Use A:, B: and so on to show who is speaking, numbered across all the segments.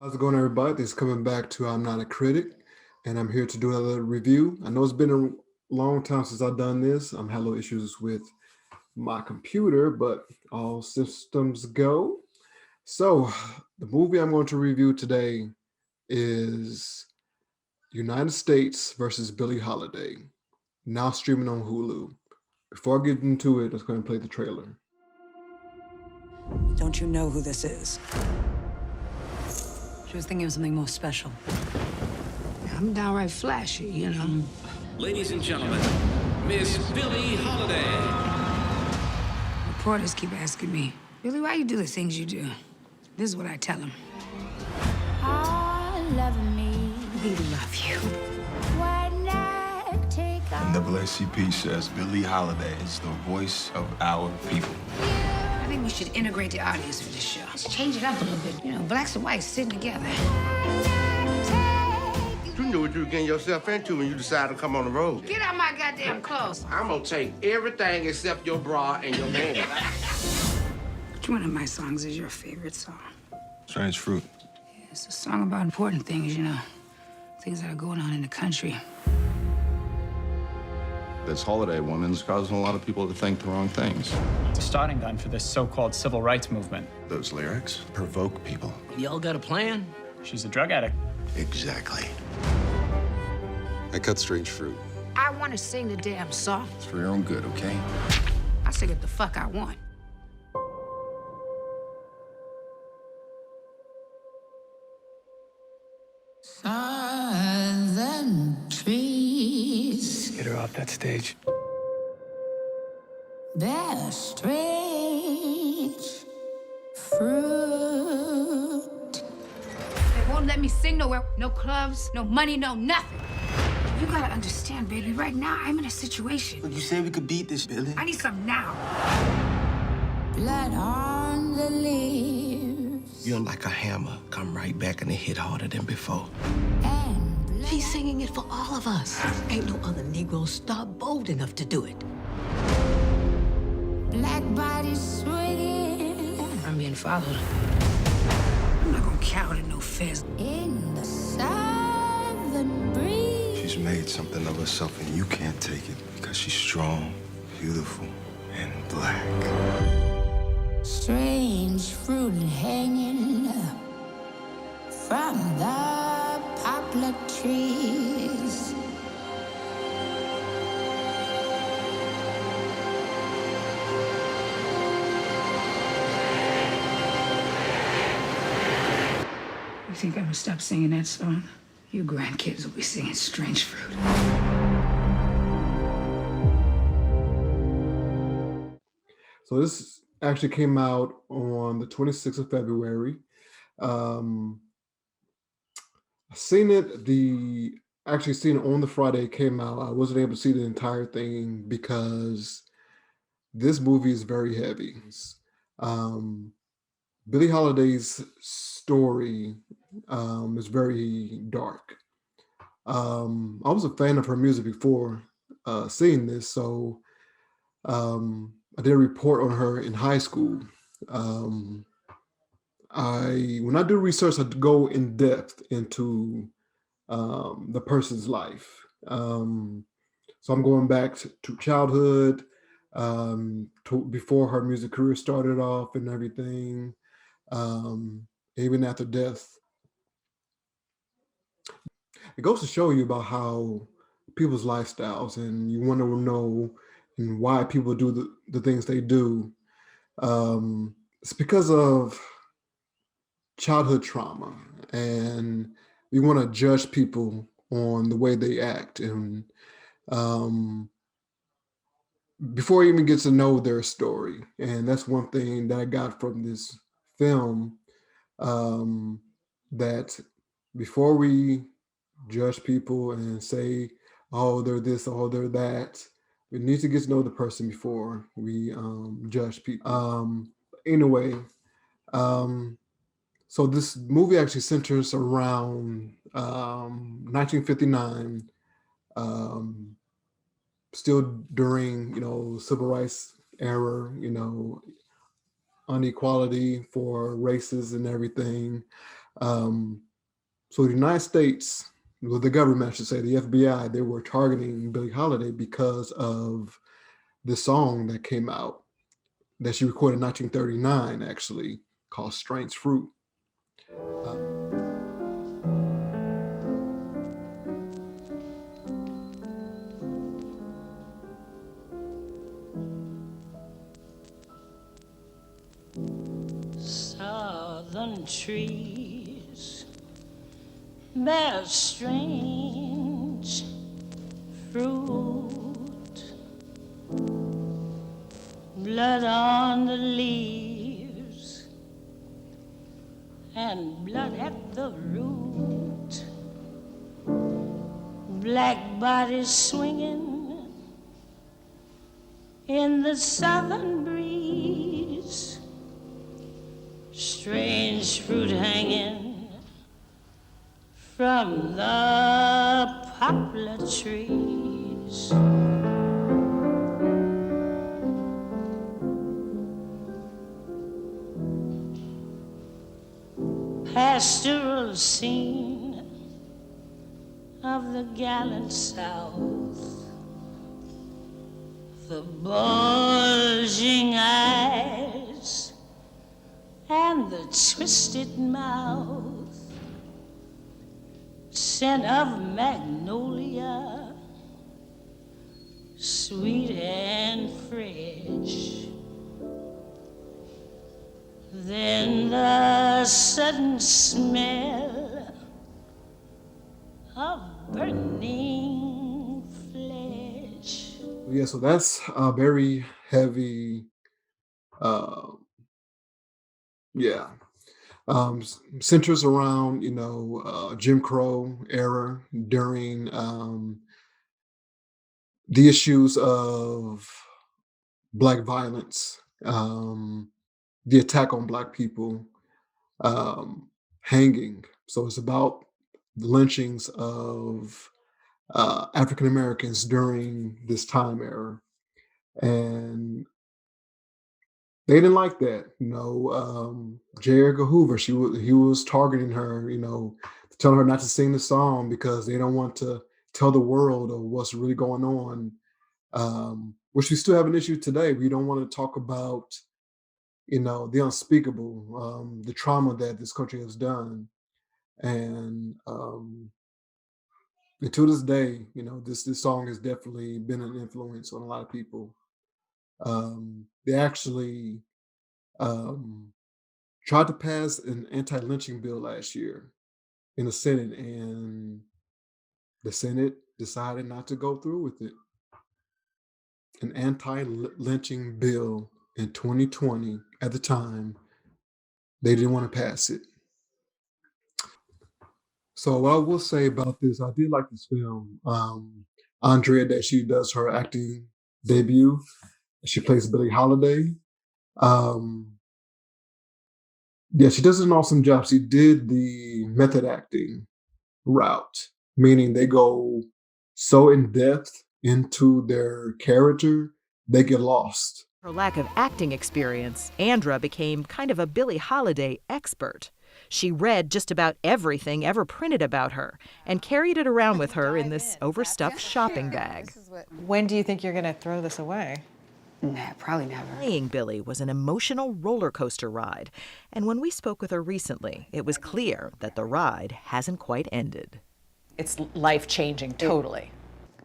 A: How's it going, everybody? This is coming back to I'm Not a Critic, and I'm here to do another review. I know it's been a long time since I've done this. I'm having little issues with my computer, but all systems go. So, the movie I'm going to review today is United States versus Billie Holiday, now streaming on Hulu. Before I get into it, let's go ahead and play the trailer.
B: Don't you know who this is? She was thinking of something more special.
C: I'm downright flashy.
D: Ladies and gentlemen, Miss Billie Holiday.
C: Reporters keep asking me, Billy, why you do the things you do? This is what I tell them.
E: All loving me
C: We love you.
E: when I take off.
F: NAACP says Billie Holiday is the voice of our people.
C: I think we should integrate the audience for this show. Let's change it up a little bit. Blacks and whites sitting together.
G: You knew what you were getting yourself into when you decided to come on the road.
C: Get out my goddamn clothes.
G: I'm gonna take everything except your bra and your man.
C: Which one of my songs is your favorite song?
F: Strange fruit.
C: It's a song about important things, things that are going on in the country.
F: This holiday woman's causing a lot of people to think the wrong things.
H: It's a starting gun for this so-called civil rights movement.
F: Those lyrics provoke people.
D: Y'all got a plan?
H: She's a drug addict.
F: Exactly. I cut strange fruit.
C: I want to sing the damn song.
F: It's for your own good, okay?
C: I sing what the fuck I want. Southern trees
H: Get her off that stage.
C: bear strange fruit. They won't let me sing nowhere. No clubs, no money, no nothing. You gotta understand, baby, right now I'm in a situation.
G: You said we could beat this, Billy.
C: I need some now. Blood on the leaves
G: You're like a hammer. Come right back and it hit harder than before.
C: and blood.
I: She's singing it for all of us. Ain't no other Negro star bold enough to do it.
C: Black bodies swinging. I'm being followed. I'm not gonna cower to no fez. In the southern breeze.
F: She's made something of herself, and you can't take it because she's strong, beautiful, and black.
C: Strange fruit hanging from the poplar trees. You think I'm gonna stop singing that song? You grandkids will be singing Strange Fruit.
A: So, this actually came out on the 26th of February. Um, I seen it actually seen it on the Friday it came out. I wasn't able to see the entire thing because this movie is very heavy. Um, Billie Holiday's story is very dark. I was a fan of her music before seeing this, so I did a report on her in high school. Um, when I do research, I go in depth into the person's life. So I'm going back to childhood, to before her music career started off and everything, even after death. It goes to show you about how people's lifestyles, and you want to know and why people do the things they do. It's because of childhood trauma, and we want to judge people on the way they act, and um, before you even get to know their story. And that's one thing that I got from this film, um, that before we judge people and say, oh, they're this, oh, they're that, we need to get to know the person before we judge people. Anyway, um, so this movie actually centers around 1959, um, still during civil rights era, unequality for races and everything. Um, so the United States, well, the government, I should say, the FBI, they were targeting Billie Holiday because of the song that came out that she recorded in 1939, actually, called Strange Fruit. Uh,
C: Southern trees bear strange fruit, blood on the leaves and blood at the root, black bodies swinging in the southern breeze, strange fruit hanging from the poplar trees. Pastoral scene of the gallant South, the bulging eyes and the twisted mouth, scent of magnolia, sweet and fresh. Then the sudden smell of burning flesh.
A: yeah, so that's a very heavy, uh, yeah, centers around, Jim Crow era during the issues of Black violence, the attack on Black people, hanging. So it's about the lynchings of African Americans during this time era, and they didn't like that. J. Edgar Hoover, he was targeting her, telling her not to sing the song because they don't want to tell the world of what's really going on. Which we still have an issue today. We don't want to talk about, the unspeakable, the trauma that this country has done, and to this day, this song has definitely been an influence on a lot of people. They actually um, tried to pass an anti-lynching bill last year in the Senate, and the Senate decided not to go through with it. An anti-lynching bill in 2020 at the time, they didn't want to pass it. So what I will say about this, I did like this film. Andrea, that she does her acting debut. She plays Billie Holiday. Um, yeah, she does an awesome job. She did the method acting route, meaning they go so in depth into their character, they get lost.
J: Her lack of acting experience, Andra became kind of a Billie Holiday expert. She read just about everything ever printed about her and carried it around with her in this overstuffed shopping bag.
K: When do you think you're going to throw this away?
L: Nah, probably never.
J: Playing Billie was an emotional roller coaster ride, and when we spoke with her recently, it was clear that the ride hasn't quite ended.
K: It's life-changing, totally.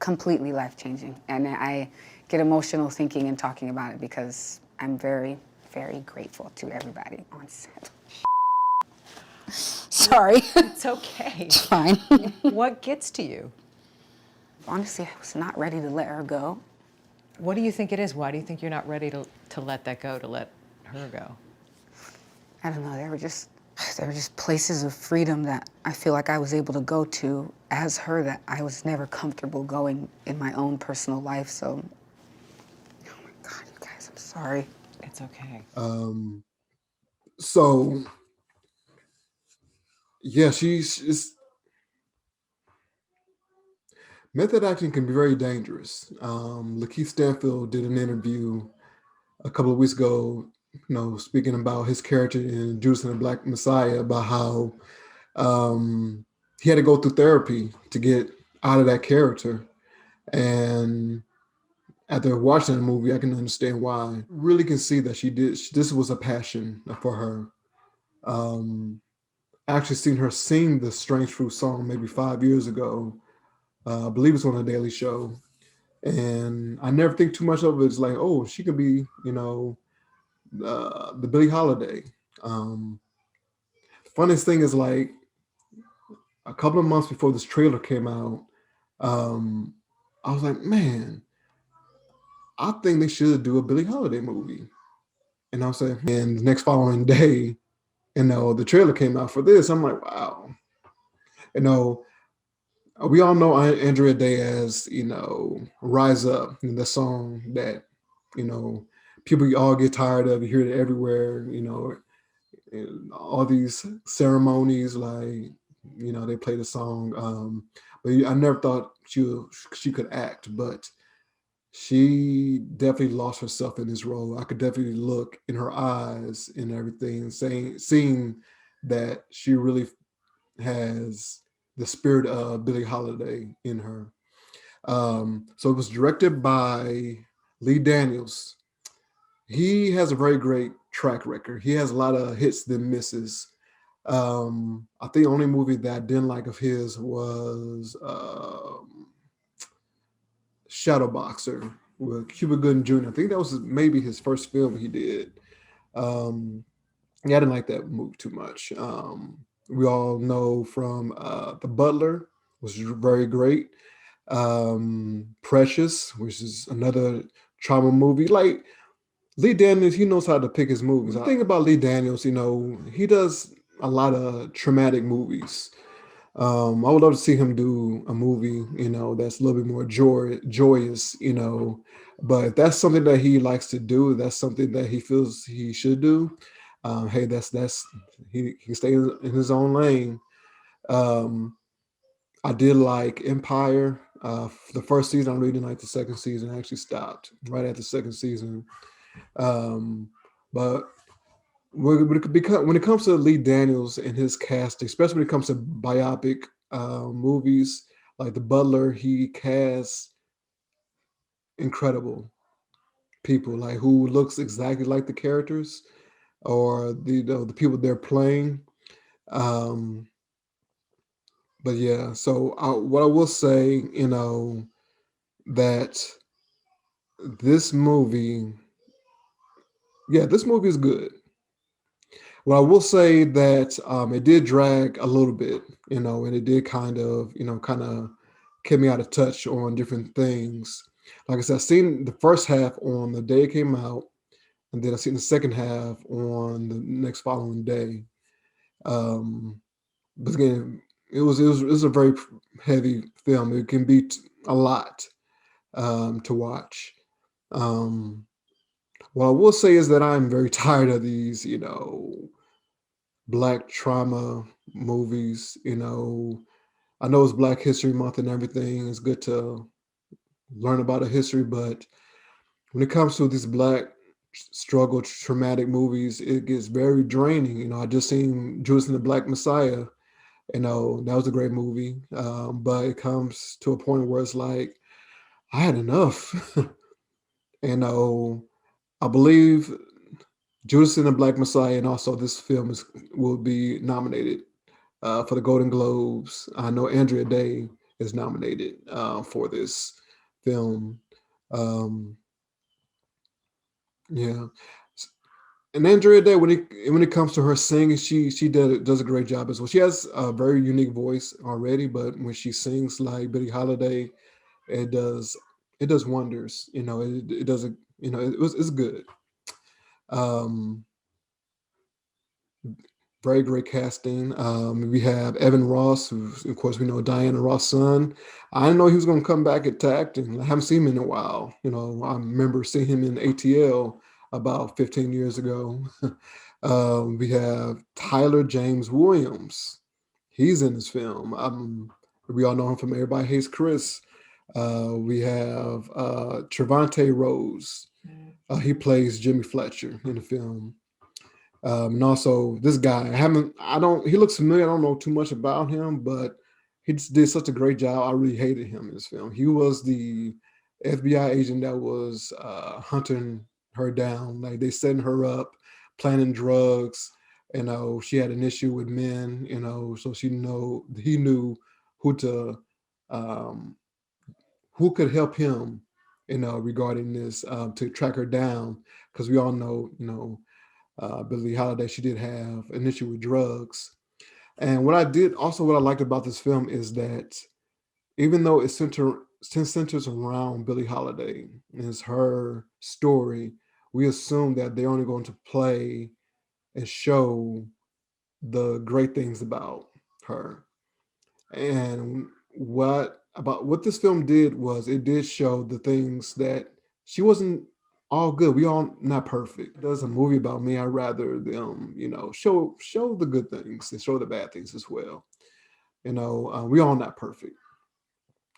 L: Completely life-changing. And I get emotional thinking and talking about it because I'm very, very grateful to everybody on set. Sorry.
K: It's okay.
L: It's fine.
K: What gets to you?
L: Honestly, I was not ready to let her go.
K: What do you think it is? Why do you think you're not ready to let that go, to let her go?
L: I don't know, there were just places of freedom that I feel like I was able to go to as her that I was never comfortable going in my own personal life. So, oh my God, you guys, I'm sorry.
K: It's okay.
A: So yeah, she's method acting can be very dangerous. Lakeith Stanfield did an interview a couple of weeks ago, speaking about his character in Judas and the Black Messiah, about how Um, he had to go through therapy to get out of that character. And after watching the movie, I can understand why. Really can see that this was a passion for her. I actually seen her sing the Strange Fruit song maybe 5 years ago. I believe it's on a Daily Show. And I never think too much of it. It's like, oh, she could be, the Billie Holiday. Um, Funniest thing is like a couple of months before this trailer came out, um, I was like, man, I think they should do a Billie Holiday movie. And I was saying, and the next following day, the trailer came out for this. I'm like, wow. You know, we all know Andrea Day as, Rise Up, the song that, you know, people all get tired of. You hear it everywhere, and all these ceremonies, like, they play the song. But I never thought she could act, but she definitely lost herself in this role. I could definitely look in her eyes and everything, seeing that she really has the spirit of Billie Holiday in her. So it was directed by Lee Daniels. He has a very great track record. He has a lot of hits than misses. I think the only movie that I didn't like of his was Shadowboxer with Cuba Gooding Jr. I think that was maybe his first film he did. Yeah, I didn't like that movie too much. We all know from The Butler, which is very great. Precious, which is another trauma movie. Like Lee Daniels, he knows how to pick his movies. The thing about Lee Daniels, he does a lot of traumatic movies. I would love to see him do a movie, that's a little bit more joyous, But if that's something that he likes to do, that's something that he feels he should do. Hey, that's he can stay in his own lane. Um, I did like Empire. The first season, I really didn't like the second season. I actually stopped right at the second season. But when it comes to Lee Daniels and his cast, especially when it comes to biopic movies like The Butler, he casts incredible people, like who looks exactly like the characters or the people they're playing. Um, but yeah, so what I will say, that this movie, this movie is good. Well, I will say that it did drag a little bit, and it did kind of kept me out of touch on different things. Like I said, I seen the first half on the day it came out, and then I seen the second half on the next following day. But again, it was a very heavy film. It can be a lot to watch. Um, what I will say is that I'm very tired of these, Black trauma movies. I know it's Black History Month and everything. It's good to learn about a history, but when it comes to these Black struggle, traumatic movies, it gets very draining. I just seen Judas and the Black Messiah. That was a great movie, but it comes to a point where it's like I had enough. I believe Judas and the Black Messiah, and also this film will be nominated for the Golden Globes. I know Andrea Day is nominated for this film. Yeah, and Andrea Day, when it comes to her singing, she does a great job as well. She has a very unique voice already, but when she sings like Billie Holiday, it does wonders. It does a it's good. Um, Very great casting. We have Evan Ross, who, of course, we know Diana Ross' son. I didn't know he was going to come back to acting. I haven't seen him in a while. I remember seeing him in ATL about 15 years ago. We have Tyler James Williams. He's in this film. We all know him from Everybody Hates Chris. We have Trevante Rose. He plays Jimmy Fletcher in the film. And also this guy, I don't, he looks familiar. I don't know too much about him, but he just did such a great job. I really hated him in this film. He was the FBI agent that was hunting her down. Like they setting her up, planning drugs. She had an issue with men. So he knew who to um, who could help him. Regarding this to track her down because we all know Billie Holiday, she did have an issue with drugs. And what I liked about this film is that even though centers around Billie Holiday, and it's her story, we assume that they're only going to play and show the great things about her. And what this film did was it did show the things that she wasn't all good. We all not perfect. There's a movie about me. I'd rather them, show the good things and show the bad things as well. We all not perfect.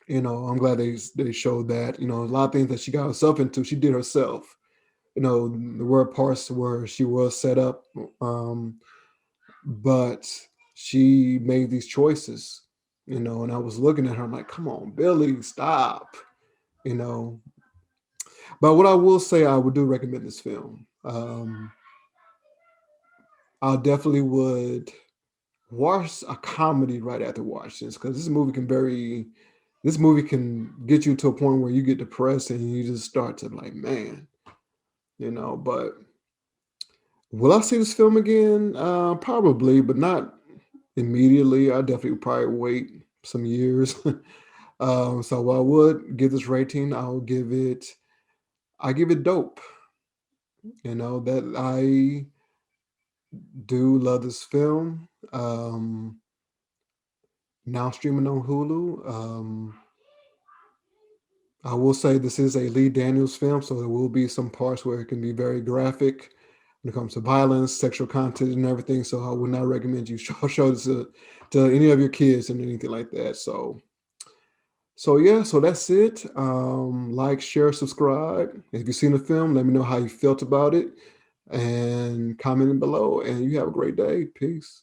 A: I'm glad they showed that. A lot of things that she got herself into, she did herself. There were parts where she was set up, but she made these choices. And I was looking at her, I'm like, come on, Billie, stop. You know, but what I will say, I would do recommend this film. I definitely would watch a comedy right after watching this because this movie can get you to a point where you get depressed and you just start to like, man, but will I see this film again? Probably, but not immediately. I definitely would probably wait some years. So I would give this rating. I give it dope. That I do love this film. Now streaming on Hulu. I will say this is a Lee Daniels film, so there will be some parts where it can be very graphic when it comes to violence, sexual content, and everything. So I would not recommend you show this to any of your kids and anything like that. So yeah, so that's it. Like, share, subscribe. If you've seen the film, let me know how you felt about it and comment below. And you have a great day. Peace.